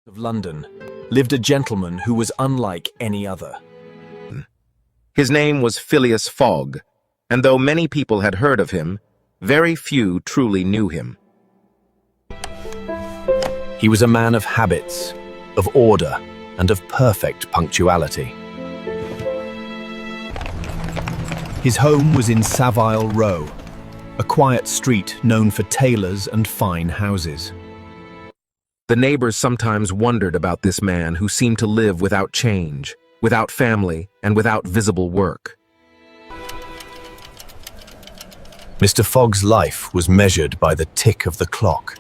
of London lived a gentleman who was unlike any other. His name was Phileas Fogg, and though many people had heard of him, very few truly knew him. He was a man of habits, of order, and of perfect punctuality. His home was in Savile Row, a quiet street known for tailors and fine houses. The neighbors sometimes wondered about this man who seemed to live without change, without family, and without visible work. Mr. Fogg's life was measured by the tick of the clock.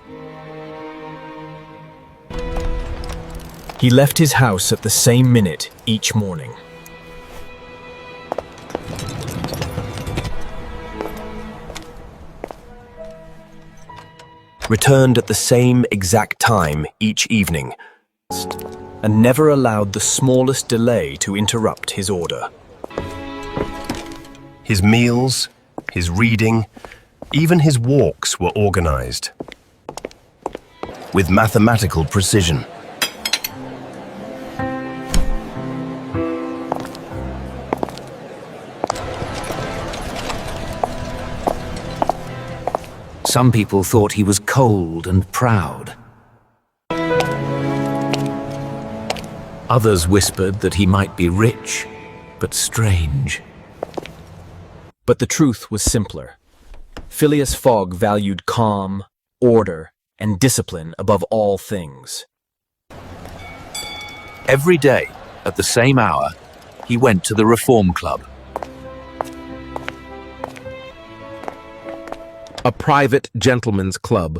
He left his house at the same minute each morning. Returned at the same exact time each evening, and never allowed the smallest delay to interrupt his order. His meals, his reading, even his walks were organized with mathematical precision. Some people thought he was cold and proud. Others whispered that he might be rich, but strange. But the truth was simpler. Phileas Fogg valued calm, order, and discipline above all things. Every day, at the same hour, he went to the Reform Club. A private gentlemen's club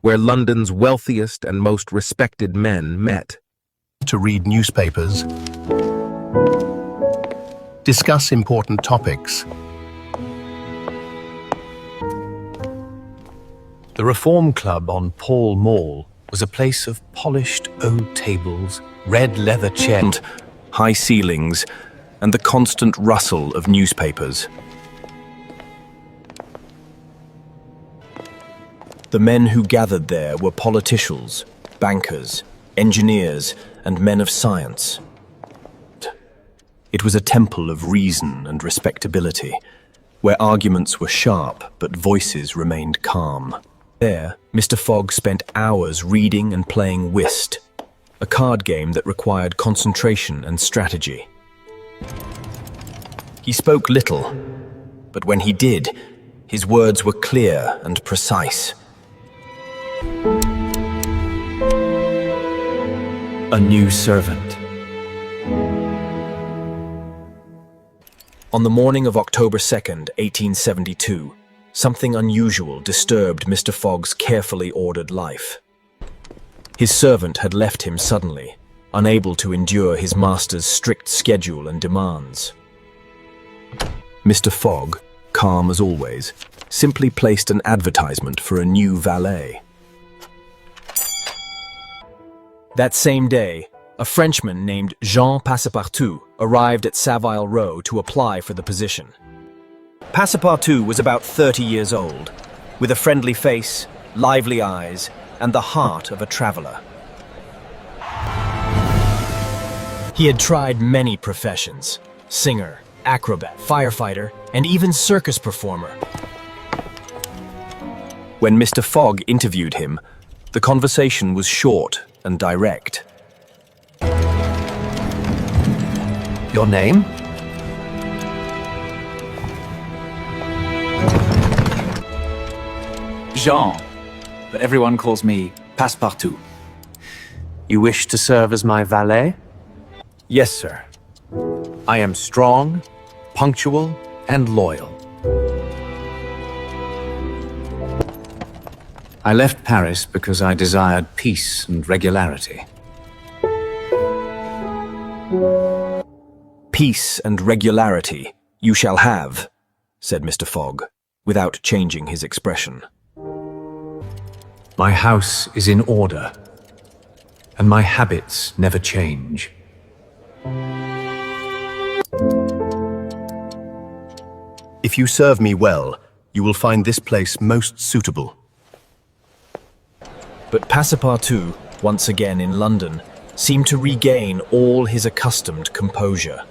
where London's wealthiest and most respected men met. To read newspapers, discuss important topics. The Reform Club on Pall Mall was a place of polished oak tables, red leather chairs, high ceilings, and the constant rustle of newspapers. The men who gathered there were politicians, bankers, engineers, and men of science. It was a temple of reason and respectability, where arguments were sharp but voices remained calm. There, Mr. Fogg spent hours reading and playing whist, a card game that required concentration and strategy. He spoke little, but when he did, his words were clear and precise. A new servant. On the morning of October 2nd, 1872, something unusual disturbed Mr. Fogg's carefully ordered life. His servant had left him suddenly, unable to endure his master's strict schedule and demands. Mr. Fogg, calm as always, simply placed an advertisement for a new valet. That same day, a Frenchman named Jean Passepartout arrived at Savile Row to apply for the position. Passepartout was about 30 years old, with a friendly face, lively eyes, and the heart of a traveler. He had tried many professions: singer, acrobat, firefighter, and even circus performer. When Mr. Fogg interviewed him, the conversation was short and direct. Your name? Jean, but everyone calls me Passepartout. You wish to serve as my valet? Yes, sir. I am strong, punctual, and loyal. I left Paris because I desired peace and regularity. Peace and regularity you shall have, said Mr. Fogg, without changing his expression. My house is in order, and my habits never change. If you serve me well, you will find this place most suitable. But Passepartout once again in London, seemed to regain all his accustomed composure.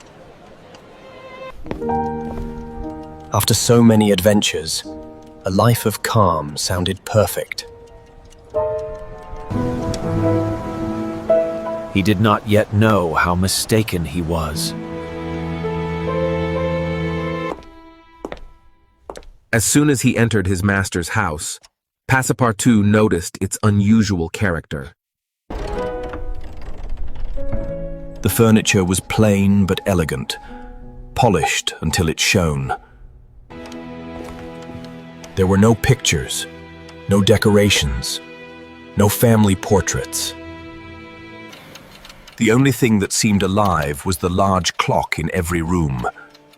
After so many adventures, a life of calm sounded perfect. He did not yet know how mistaken he was. As soon as he entered his master's house, Passepartout noticed its unusual character. The furniture was plain but elegant, polished until it shone. There were no pictures, no decorations, no family portraits. The only thing that seemed alive was the large clock in every room,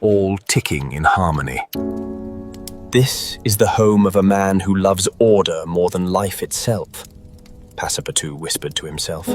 all ticking in harmony. This is the home of a man who loves order more than life itself, Passepartout whispered to himself.